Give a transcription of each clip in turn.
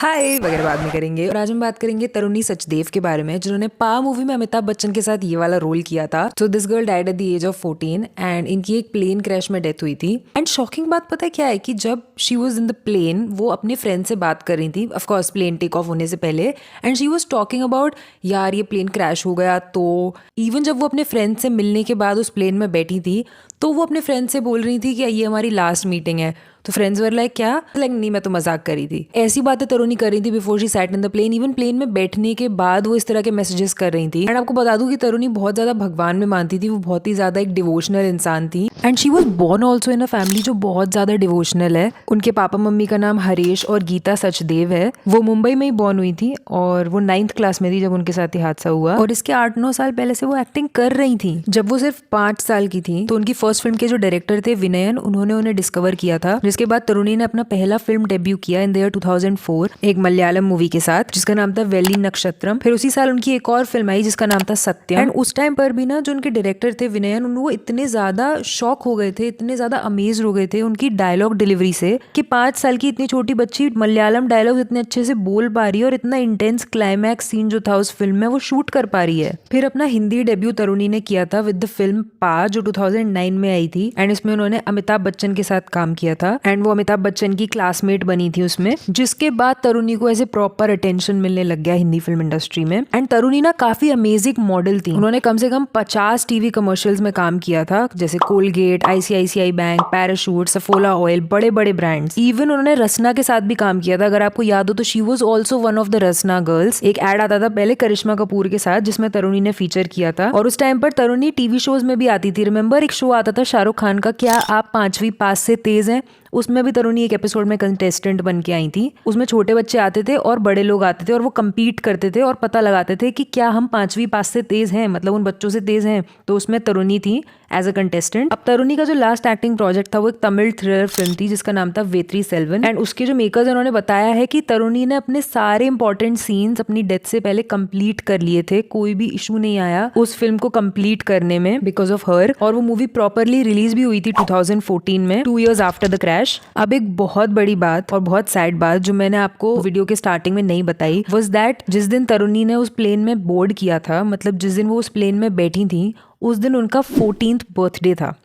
हाय वगैरह बाद में करेंगे। और आज हम बात करेंगे तरुणी सचदेव के बारे में, जिन्होंने पा मूवी में अमिताभ बच्चन के साथ ये वाला रोल किया था। So this girl died at the age of 14 and इनकी एक प्लेन क्रैश में डेथ हुई थी। एंड शॉकिंग बात पता है क्या है कि जब she was in the plane, वो अपने फ्रेंड से बात कर रही थी, ऑफकोर्स प्लेन टेक ऑफ होने से पहले, and she was talking about यार ये प्लेन क्रैश हो गया। तो इवन जब वो अपने फ्रेंड से मिलने के बाद उस प्लेन में बैठी थी तो वो अपने फ्रेंड से बोल रही थी कि ये हमारी लास्ट मीटिंग है। तो फ्रेंड्स वर लाइक क्या, लाइक नहीं मैं तो मजाक कर रही थी। ऐसी बातें तरुणी कर रही थी before she sat in the plane. Even plane में बैठने के बाद वो इस तरह के मैसेजेस कर रही थी। एंड आपको बता दूं कि तरुणी बहुत ज्यादा भगवान में मानती थी, वो बहुत ही ज्यादा एक डिवोशनल इंसान थी। And she was born also in a family जो बहुत ज्यादा डिवोशनल है। उनके पापा मम्मी का नाम हरेश और गीता सचदेव है। वो मुंबई में ही बॉर्न हुई थी और वो 9th क्लास में थी जब उनके साथ ही हादसा हुआ। और इसके 8-9 साल पहले से वो एक्टिंग कर रही थी। जब वो सिर्फ 5 साल की थी तो उनकी फर्स्ट फिल्म के जो डायरेक्टर थे विनयन, उन्होंने उन्हें डिस्कवर किया था। जिसके बाद तरुणी ने अपना पहला फिल्म डेब्यू किया इन द ईयर 2004 एक मलयालम मूवी के साथ जिसका नाम था वेली नक्षत्रम। फिर उसी साल उनकी एक और फिल्म आई जिसका नाम था सत्यम। एंड उस टाइम पर भी ना जो उनके डायरेक्टर थे विनयन, वो इतने ज्यादा शॉक हो गए थे, इतने ज्यादा अमेज हो गए थे उनकी डायलॉग डिलीवरी से कि 5 साल की इतनी छोटी बच्ची मलयालम डायलॉग इतने अच्छे से बोल पा रही है और इतना इंटेंस क्लाइमैक्स सीन जो था उस फिल्म में वो शूट कर पा रही है। फिर अपना हिंदी डेब्यू तरुणी ने किया था विद द फिल्म पा जो 2009 में आई थी। एंड इसमें उन्होंने अमिताभ बच्चन के साथ काम किया था एंड वो अमिताभ बच्चन की क्लासमेट बनी थी उसमें। जिसके बाद तरुणी को ऐसे प्रॉपर अटेंशन मिलने लग गया हिंदी फिल्म इंडस्ट्री में। एंड तरुणी ना काफी अमेजिंग मॉडल थी। उन्होंने कम से कम 50 टीवी कमर्शियल्स में काम किया था, जैसे Colgate, ICICI bank, parachute, Saffola oil, बड़े बड़े ब्रांड्स। इवन उन्होंने रसना के साथ भी काम किया था। अगर आपको याद हो तो she was also one of the Rasna girls. एक एड आता था पहले करिश्मा कपूर के साथ जिसमें तरुणी ने फीचर किया था। और उस टाइम पर तरुणी टीवी शोज में भी आती थी। रिमेंबर एक शो आता था शाहरुख खान का, क्या आप 5वीं पास से तेज हैं? उसमें भी तरुणी एक एपिसोड में कंटेस्टेंट बन के आई थी। उसमें छोटे बच्चे आते थे और बड़े लोग आते थे और वो कम्पीट करते थे और पता लगाते थे कि क्या हम 5वीं पास से तेज हैं, मतलब उन बच्चों से तेज हैं। तो उसमें तरुणी थी एज अ कंटेस्टेंट। अब तरुणी का जो लास्ट एक्टिंग प्रोजेक्ट था वो एक तमिल थ्रिलर फिल्म थी जिसका नाम था वेत्री सेल्वन। एंड उसके जो मेकर्स उन्होंने बताया है कि तरुणी ने अपने सारे इंपॉर्टेंट सीन्स अपनी डेथ से पहले कंप्लीट कर लिए थे। कोई भी इशू नहीं आया उस फिल्म को कंप्लीट करने में बिकॉज ऑफ हर। और वो मूवी प्रॉपरली रिलीज भी हुई थी 2014 में, 2 years आफ्टर द क्रैश। अब एक बहुत बड़ी बात और बहुत सैड बात जो मैंने आपको वीडियो के स्टार्टिंग में नहीं बताई वाज दैट जिस दिन तरुणी ने उस प्लेन में बोर्ड किया था, मतलब जिस दिन वो उस प्लेन में बैठी थी, उस दिन उनका 14th बर्थडे था।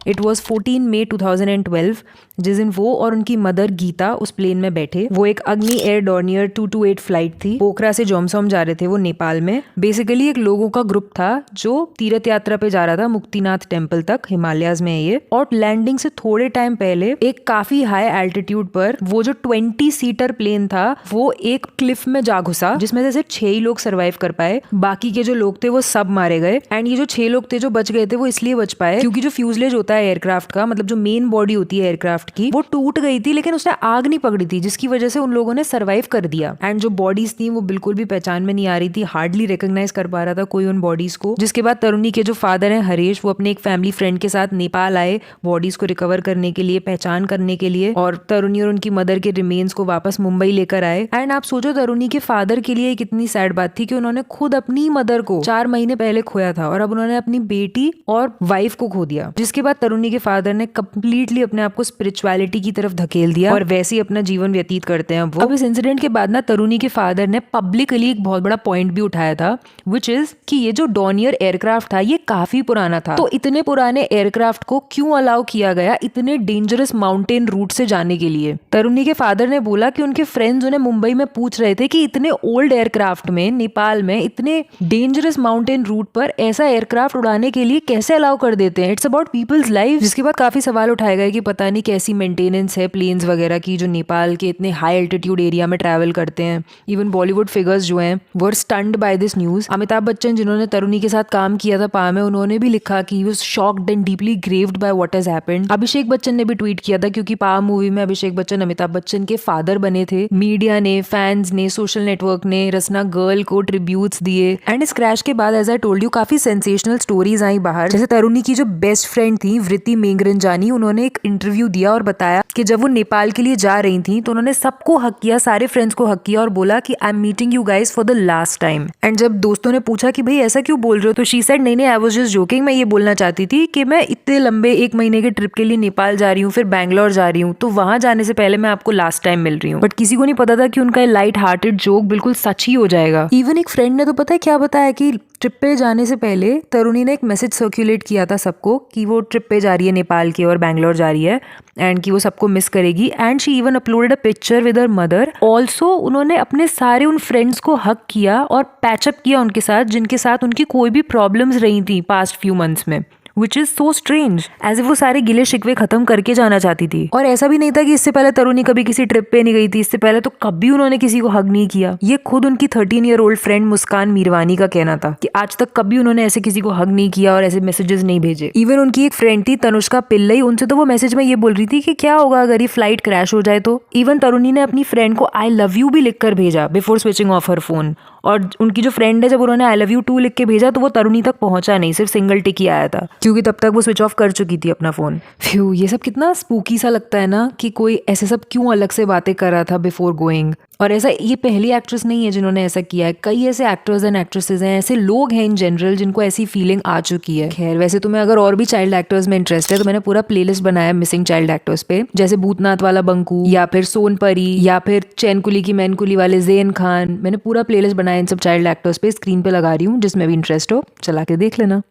इट वॉज 14 मई 2012 जिस दिन वो और उनकी मदर गीता उस प्लेन में बैठे। वो एक अग्नि एयर डॉर्नियर 228 फ्लाइट थी। पोखरा से जोमसोम जा रहे थे वो नेपाल में। बेसिकली एक लोगों का ग्रुप था जो तीर्थ यात्रा पे जा रहा था मुक्तिनाथ टेम्पल तक, हिमालयाज में है ये। और लैंडिंग से थोड़े टाइम पहले एक काफी हाई एल्टीट्यूड पर वो जो 20 सीटर प्लेन था वो एक क्लिफ में जा घुसा जिसमें से सिर्फ 6 ही लोग सर्वाइव कर पाए। बाकी के जो लोग थे वो सब मारे गए। एंड ये जो 6 लोग थे जो बच गए थे वो इसलिए बच पाए क्योंकि जो फ्यूजलेज होता है एयरक्राफ्ट का, मतलब जो मेन बॉडी होती है एयरक्राफ्ट की, वो टूट गई थी लेकिन उसने आग नहीं पकड़ी थी जिसकी वजह से उन लोगों ने सरवाइव कर दिया। एंड जो बॉडीज थी वो बिल्कुल भी पहचान में नहीं आ रही थी, हार्डली रिकॉग्नाइज कर पा रहा था कोई उन बॉडीज को। जिसके बाद तरुणी के जो फादर हैं हरेश, वो अपने एक फैमिली फ्रेंड के साथ नेपाल आए बॉडीज को रिकवर करने के लिए, पहचान करने के लिए, और तरुणी और उनकी मदर के रिमेन्स को वापस मुंबई लेकर आए। एंड आप सोचो तरुणी के फादर के लिए कितनी सैड बात थी कि उन्होंने खुद अपनी मदर को 4 महीने पहले खोया था और अब उन्होंने अपनी बेटी और वाइफ को खो दिया। जिसके बाद तरुणी के फादर ने कंप्लीटली अपने आप को स्पिरिचुअलिटी की तरफ धकेल दिया और वैसे ही अपना जीवन व्यतीत करते हैं वो। अब इस इंसिडेंट के बाद ना तरुणी के फादर ने पब्लिकली एक बहुत बड़ा पॉइंट भी उठाया था विच इज कि ये जो डॉर्नियर एयरक्राफ्ट था ये काफी पुराना था, तो इतने पुराने एयरक्राफ्ट को क्यों अलाउ किया गया इतने डेंजरस माउंटेन रूट से जाने के लिए। तरुणी के फादर ने बोला कि उनके फ्रेंड्स उन्हें मुंबई में पूछ रहे थे कि इतने ओल्ड एयरक्राफ्ट में नेपाल में इतने डेंजरस माउंटेन रूट पर ऐसा एयरक्राफ्ट उड़ाने के लिए कैसे अलाउ कर देते हैं, इट्स अबाउट पीपल्स लाइफ। जिसके बाद काफी सवाल उठाए गए कि पता नहीं कैसी मेंटेनेंस है प्लेन्स वगैरह की जो नेपाल के इतने हाई एल्टीट्यूड एरिया में ट्रैवल करते हैं। इवन बॉलीवुड फिगर्स जो हैं वो stunned by this news. Amitabh Bachchan जिन्होंने तरुणी के साथ काम किया था पा में, उन्होंने भी लिखा कि he was shocked and deeply grieved by what has happened. Abhishek Bachchan ने भी ट्वीट किया था क्योंकि पा मूवी में अभिषेक बच्चन अमिताभ बच्चन के फादर बने थे। मीडिया ने, फैंस ने, सोशल नेटवर्क ने रसना गर्ल को ट्रिब्यूट्स दिए। एंड इस क्रैश के बाद एज आई टोल्ड यू काफी सेंसेशनल स्टोरीज आई बाहर, जैसे तरुणी की जो बेस्ट फ्रेंड थी वृत्ति मेंगरंजानी, उन्होंने एक इंटरव्यू दिया और बताया कि जब वो नेपाल के लिए जा रही थी तो उन्होंने सबको हक किया, सारे फ्रेंड्स को हक किया और बोला कि I am meeting you guys for the last time. And जब दोस्तों ने पूछा कि भाई ऐसा क्यों बोल रहे हो, तो शी सेड नहीं आई वाज जस्ट जोकिंग, मैं ये बोलना चाहती थी कि मैं इतने लंबे 1 महीने के ट्रिप के लिए नेपाल जा रही हूँ, फिर बैंगलोर जा रही हूँ, तो वहां जाने से पहले मैं आपको लास्ट टाइम मिल रही हूँ। बट किसी को नहीं पता था कि उनका लाइट हार्टेड जोक बिल्कुल सच ही हो जाएगा। इवन एक फ्रेंड ने तो पता है क्या बताया कि ट्रिप पे जाने से पहले तरुणी ने एक मैसेज सर्कुलेट किया था सबको कि वो ट्रिप पे जा रही है नेपाल की और बैंगलोर जा रही है एंड कि वो सबको मिस करेगी। And she even uploaded a picture with her mother. Also उन्होंने अपने सारे उन फ्रेंड्स को हक किया और पैचअप किया उनके साथ जिनके साथ उनकी कोई भी प्रॉब्लम्स रही थी पास्ट फ्यू मंथ्स में, which is so strange, as if वो सारे गिले शिकवे खत्म करके जाना चाहती थी। और ऐसा भी नहीं था कि इससे पहले तरुणी कभी किसी ट्रिप पे नहीं गई थी, इससे पहले तो कभी उन्होंने किसी को हग नहीं किया। ये खुद उनकी 13 ईयर ओल्ड फ्रेंड मुस्कान मीरवानी का कहना था कि आज तक कभी उन्होंने ऐसे किसी को हग नहीं किया और ऐसे मैसेजेस नहीं भेजे। इवन उनकी एक फ्रेंड थी तनुष्का पिल्लई, उनसे तो वो मैसेज में ये बोल रही थी कि क्या होगा अगर ये फ्लाइट क्रैश हो जाए तो। इवन तरुणी ने अपनी फ्रेंड को आई लव यू भी लिखकर भेजा before switching of her phone. और उनकी जो फ्रेंड है, जब उन्होंने आई लव यू टू लिख के भेजा तो वो तरुणी तक पहुंचा नहीं, सिर्फ सिंगल टिक ही आया था क्योंकि तब तक वो स्विच ऑफ कर चुकी थी अपना फोन। फ्यू, ये सब कितना स्पूकी सा लगता है ना कि कोई ऐसे सब क्यों अलग से बातें कर रहा था बिफोर गोइंग। और ऐसा ये पहली एक्ट्रेस नहीं है जिन्होंने ऐसा किया है, कई ऐसे एक्टर्स एंड एक्ट्रेसेस हैं, ऐसे लोग हैं इन जनरल जिनको ऐसी फीलिंग आ चुकी है। खैर वैसे तुम्हें अगर और भी चाइल्ड एक्टर्स में इंटरेस्ट है तो मैंने पूरा प्लेलिस्ट बनाया मिसिंग चाइल्ड एक्टर्स पे, जैसे भूतनाथ वाला बंकू या फिर सोनपरी या फिर चैनकुली की मैनकुली वाले ज़ेन खान। मैंने पूरा प्लेलिस्ट बनाया इन सब चाइल्ड एक्टर्स पे, स्क्रीन पे लगा रही हूँ, जिसमें भी इंटरेस्ट हो चला के देख लेना।